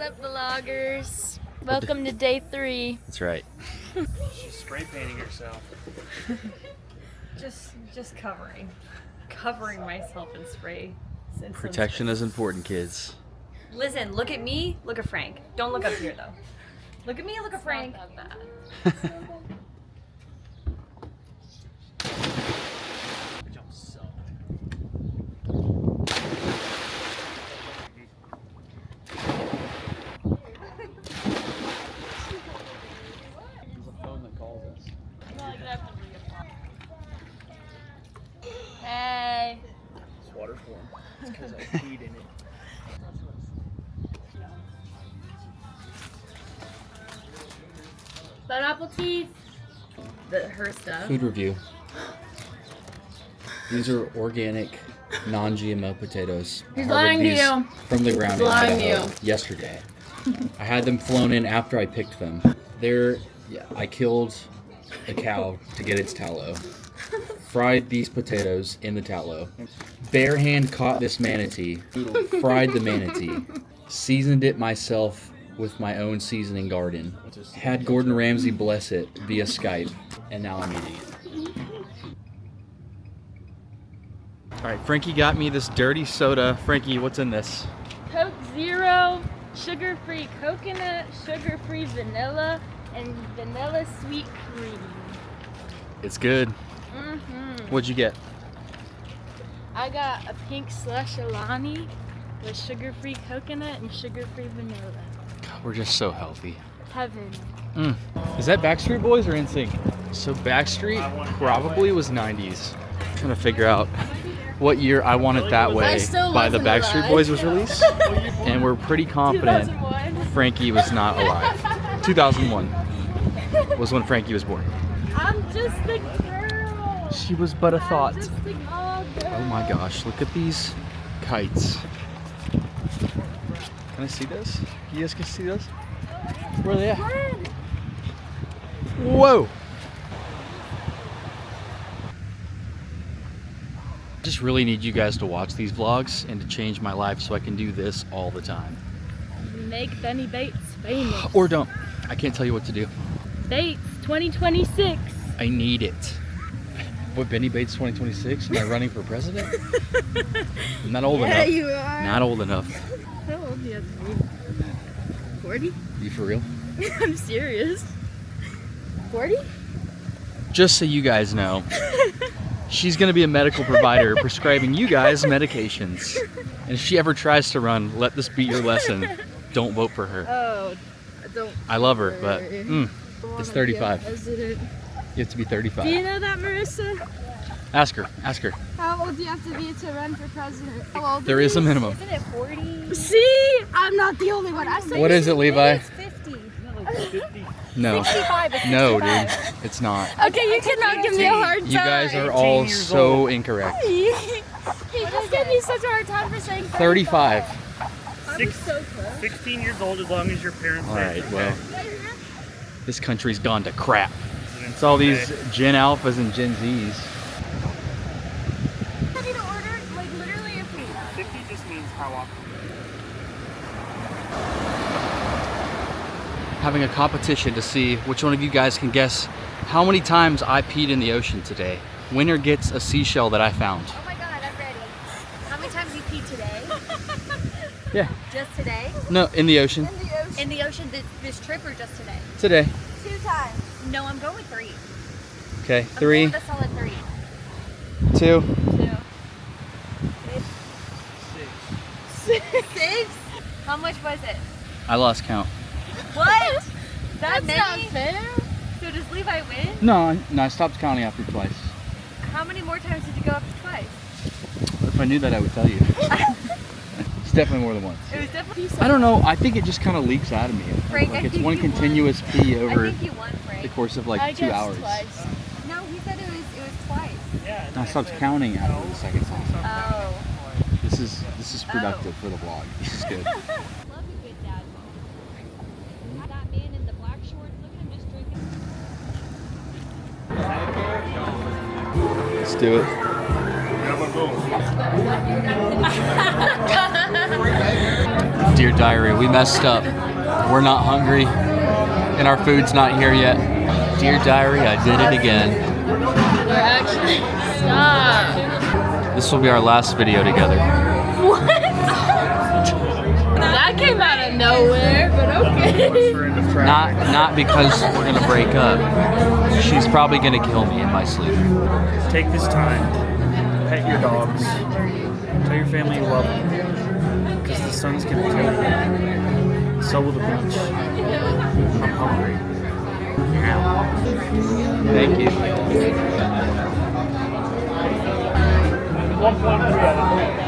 up, vloggers? Welcome to day 3. That's right. She's spray painting herself. Just covering myself in spray. Protection is important, kids. Listen, look at me, look at Frank. Don't look up here though. Look at me, look at Frank. Not that bad. Good job, so. There's a phone that calls us. Hey. It's water form. It's because I peed in it. Bad apple teeth. Her stuff. Food review. These are organic, non-GMO potatoes. He's Harvested lying to these you. From the ground He's in lying to Idaho you. yesterday. I had them flown in after I picked them. I killed a cow to get its tallow. Fried these potatoes in the tallow. Bare hand caught this manatee. Fried the manatee. Seasoned it myself with my own seasoning garden. Had Gordon Ramsay bless it via Skype. And now I'm eating it. Alright, Frankie got me this dirty soda. Frankie, what's in this? Coke Zero, sugar-free coconut, sugar-free vanilla, and vanilla sweet cream. It's good. What'd you get? I got a pink slush Alani with sugar-free coconut and sugar-free vanilla. God, we're just so healthy. Heaven. Is that Backstreet Boys or NSYNC? So Backstreet probably was 90s. Trying to figure out what year I Want It That Way still by the wasn't Backstreet alive. Boys was released. And we're pretty confident 2001. Frankie was not alive. 2001 was when Frankie was born. I'm just a girl. She was but a thought. Just a girl. Oh my gosh, look at these kites. Can I see this? You guys can see those? Where are they at? Whoa! I just really need you guys to watch these vlogs and to change my life so I can do this all the time. Make Benny Bates famous. Or don't. I can't tell you what to do. Bates 2026. I need it. What, Benny Bates 2026? Am I running for president? I'm not old enough. you are. Not old enough. How old do you have to be? 40? You for real? I'm serious. 40? Just so you guys know, she's gonna be a medical provider prescribing you guys medications. And if she ever tries to run, let this be your lesson. Don't vote for her. Oh, don't. I love her, but it's 35. President. You have to be Do you 35. know that, Marissa? Ask her. Ask her. How old do you have to be to run for president? How old There is a minimum. Isn't it 40? See? I'm not the only one. I said What is it, Levi? It's 50. No. 65. It's No, 65. dude. It's not. Okay, you cannot give me a hard time. You guys are all 18 years so old. incorrect. He just gave me such a hard time for saying 35. I was so close. 16 years old as long as your parents All say right, it's well, okay. this country's gone to crap. It's all these Gen Alphas and Gen Zs. I need to order, like, literally a food. 50 just means how often. Having a competition to see which one of you guys can guess how many times I peed in the ocean today. Winner gets a seashell that I found. Oh my god, I'm ready. How many times you peed today? Yeah. Just today? No, in the ocean. In the ocean this trip or just today? Today. 2 times. No, I'm going with 3. Okay, I'm 3, going with a solid 3. 2. 6? How much was it? I lost count. What? That's many? not fair. So does Levi win? No, I stopped counting after twice. How many more times did you go after twice? If I knew that, I would tell you. It's definitely more than once. It was definitely I don't know. I think it just kind of leaks out of me. Frank, Like I it's think one you won. continuous pee I over think you won, the Frank. course of I like 2 guessed hours. twice. No, he said it was twice. Yeah. I stopped counting after the second time. Oh. This is productive for the vlog. This is good. Love a good dad moment. That man in the black shorts, look at him just drinking. Let's do it. Dear Dear Diary, we messed up. We're not hungry, and our food's not here yet. Dear Diary, I did it again. We're actually stop. This will be our last video together. What? That came out of nowhere, but okay. Not because we're gonna break up. She's probably gonna kill me in my sleep. Take this time, pet your dogs, tell your family you love them, because the sun's gonna kill you. So will the beach. I'm hungry. Now. Thank you. 1.3 out of 10.